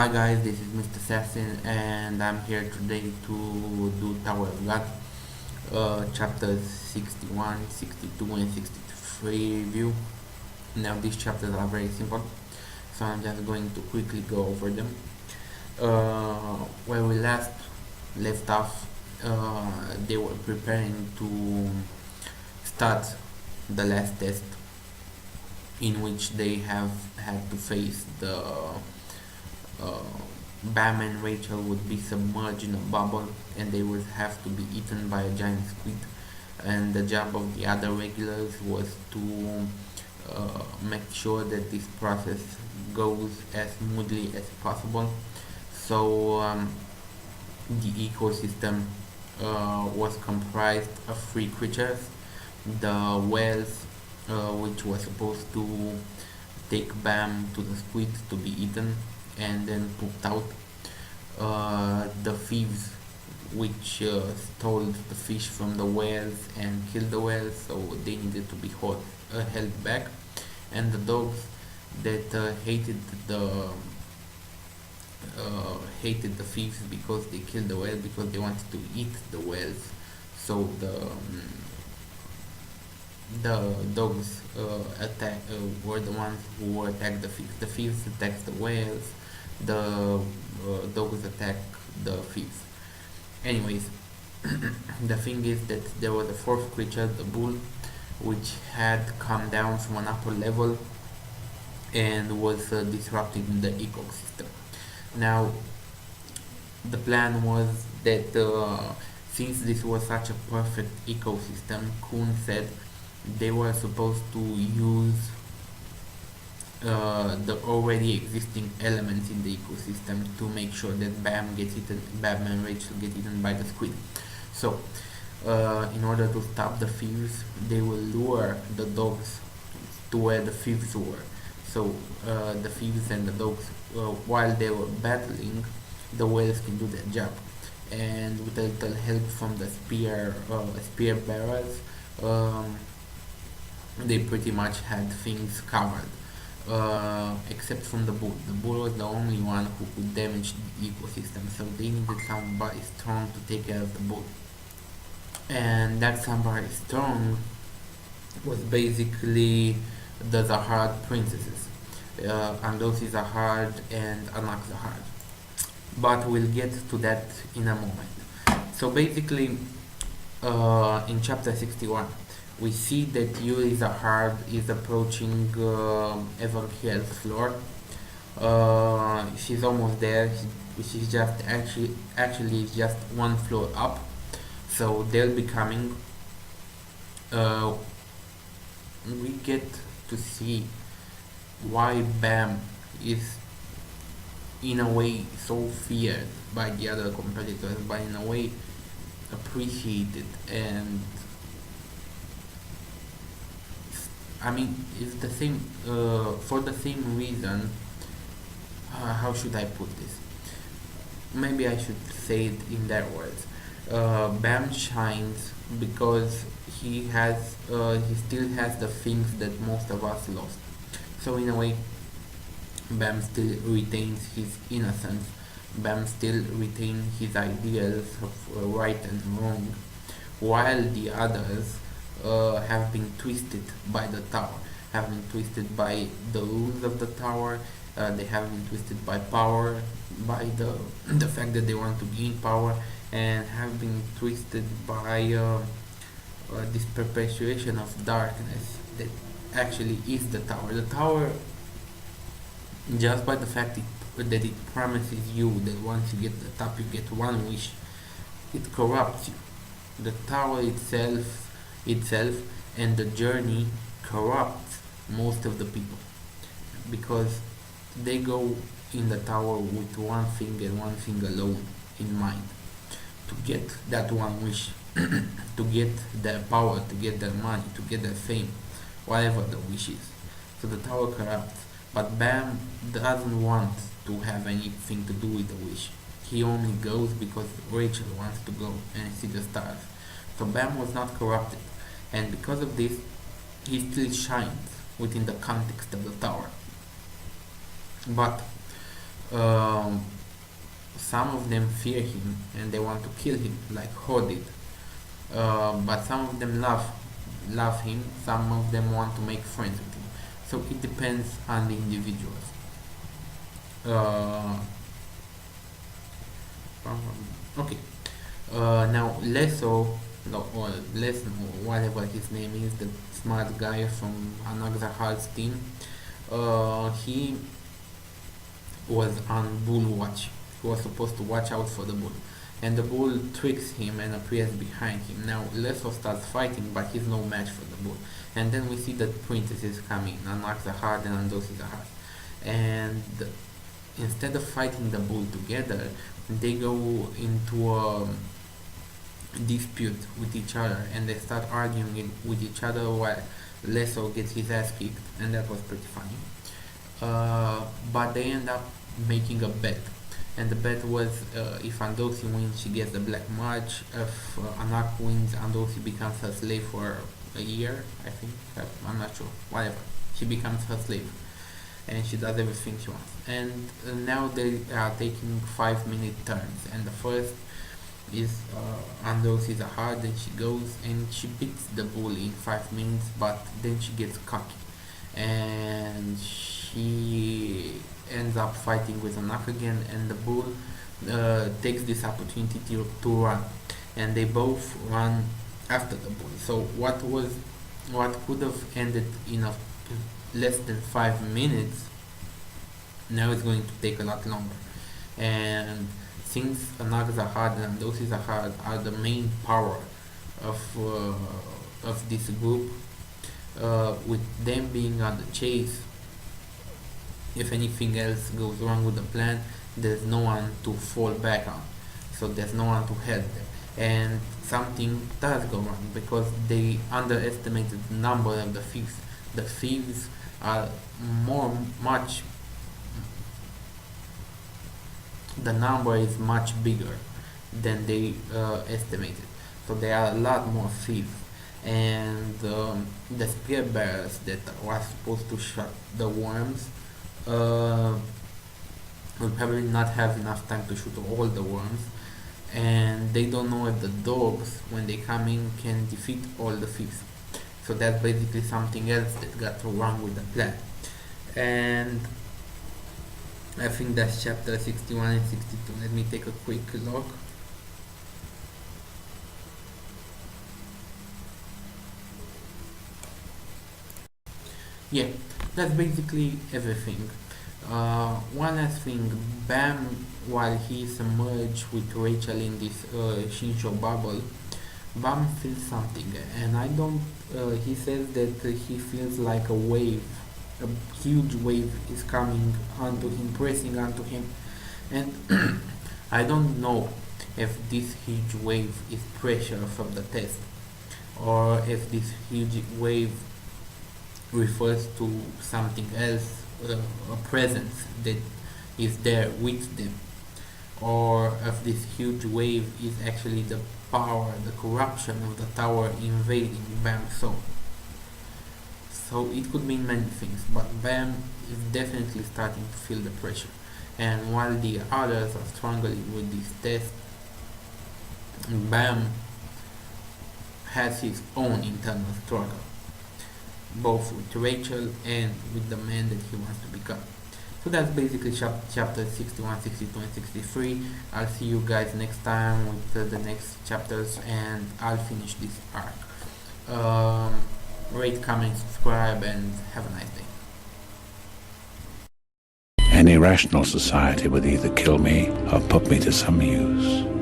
Hi guys, this is Mr. Assassin and I'm here today to do Tower of God chapters 61, 62 and 63 review. Now these chapters are very simple, so I'm just going to quickly go over them. Where we left off, they were preparing to start the last test in which they have had to face the uh, Bam and Rachel would be submerged in a bubble and they would have to be eaten by a giant squid, and the job of the other regulars was to make sure that this process goes as smoothly as possible. So the ecosystem was comprised of three creatures: the whales, which was supposed to take Bam to the squid to be eaten and then pooped out, the thieves, which stole the fish from the whales and killed the whales, so they needed to be held back, and the dogs that hated the thieves because they killed the whale because they wanted to eat the whales. So the dogs were the ones who attacked the thieves. The thieves attacked the whales. The dogs attack the thieves. Anyways, the thing is that there was a fourth creature, the bull, which had come down from an upper level and was disrupting the ecosystem. Now, the plan was that since this was such a perfect ecosystem, Kuhn said they were supposed to use the already existing elements in the ecosystem to make sure that Bam and Rachel get eaten by the squid. So, in order to stop the thieves, they will lure the dogs to where the thieves were. So the thieves and the dogs, while they were battling, the whales can do their job, and with a little help from the spear bearers, they pretty much had things covered, except from the bull. The bull was the only one who could damage the ecosystem, so they needed somebody strong to take care of the bull. And that somebody strong was basically the Zahard princesses, Andosi Zahard and Anak Zahard. But we'll get to that in a moment. So basically, in chapter 61, we see that Yuri Zahard is approaching Everkiel's floor. She's almost there. She's just actually just one floor up. So they'll be coming. We get to see why Bam is in a way so feared by the other competitors, but in a way appreciated, and I mean it's the same for the same reason. How should I put this? Maybe I should say it in their words. Bam shines because he still has the things that most of us lost. So in a way, Bam still retains his innocence. Bam still retains his ideals of right and wrong, while the others have been twisted by the tower, have been twisted by the rules of the tower. They have been twisted by power, by the fact that they want to gain power, and have been twisted by this perpetuation of darkness that actually is the tower. The tower, just by the fact that it promises you that once you get the top you get one wish, it corrupts you. The tower itself and the journey corrupts most of the people, because they go in the tower with one thing and one thing alone in mind: to get that one wish, to get their power, to get their money, to get their fame, whatever the wish is. So the tower corrupts. But Bam doesn't want to have anything to do with the wish. He only goes because Rachel wants to go and see the stars. So Bam was not corrupted, and because of this, he still shines within the context of the tower. But Um, some of them fear him and they want to kill him, like Hod did. But some of them love him. Some of them want to make friends with him. So it depends on the individuals. Uh, okay. Now Leso, no, or Lesno, whatever his name is, the smart guy from Anagzahar's team, he was on bull watch. He was supposed to watch out for the bull. And the bull tricks him and appears behind him. Now Leso starts fighting, but he's no match for the bull. And then we see that princesses coming, Anakzahar and Andosizahar. And instead of fighting the bull together, they go into a dispute with each other and they start arguing with each other while Leso gets his ass kicked, and that was pretty funny. But they end up making a bet, and the bet was if Andosi wins, she gets the Black March. If Anak wins, Andosi becomes her slave for a year, I think. I'm not sure. Whatever. She becomes her slave, and she does everything she wants. And now they are taking 5-minute turns, and the first is Andosi Zahar. Then she goes and she beats the bull in 5 minutes, but then she gets cocky, and she ends up fighting with Anak again, and the bull takes this opportunity to run, and they both run after the bull. So what could have ended in less than 5 minutes now is going to take a lot longer. And since Anak Zahad and Dosi Zahad are the main power of this group, with them being on the chase, if anything else goes wrong with the plan, there's no one to fall back on. So there's no one to help them. And something does go wrong because they underestimated the number of the thieves. The thieves are the number is much bigger than they estimated. So there are a lot more thieves. And the spear bearers that were supposed to shut the worms will probably not have enough time to shoot all the worms, and they don't know if the dogs, when they come in, can defeat all the thieves. So that's basically something else that got wrong with the plan. And I think that's chapter 61 and 62. Let me take a quick look. Yeah, that's basically everything. One last thing, Bam, while he submerged with Rachel in this Shinsho bubble, Bam feels something, and I don't. He says that he feels like a wave, a huge wave is coming onto him, pressing onto him, and I don't know if this huge wave is pressure from the test, or if this huge wave refers to something else, a presence that is there with them, or if this huge wave is actually the power, the corruption of the tower invading Bam's soul. So it could mean many things, but Bam is definitely starting to feel the pressure. And while the others are struggling with this test, Bam has his own internal struggle, both with Rachel and with the man that he wants to become. So that's basically chapters 61, 62, and 63. I'll see you guys next time with the next chapters, and I'll finish this arc. Rate, comment, subscribe, and have a nice day. Any rational society would either kill me or put me to some use.